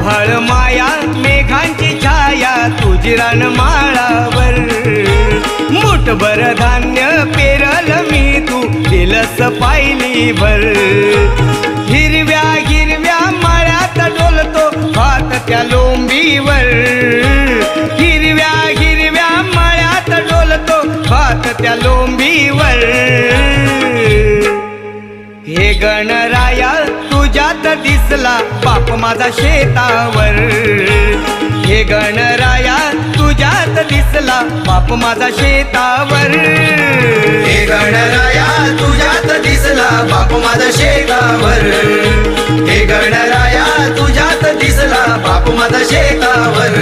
आभाळ माया मेघांची छाया तुझी रानमाळावर, मुठभर धान्य पेरल मी तू दिलस पायली भर. हिरव्या हिरव्या माळ्यात डोलतो भात त्या लोंबीवर, हिरव्या हिरव्या माळ्यात डोलतो भात त्या लोंबीवर. हे गणराया तुझ्यात दिसला बाप माझा शेतावर, हे गणराया तुझ्यात दिसला बाप माझा शेतावर. हे गणराया तुझ्यात दिसला बाप माझा शेतावर, हे गणराया तुझ्यात दिसला बाप माझा शेतावर.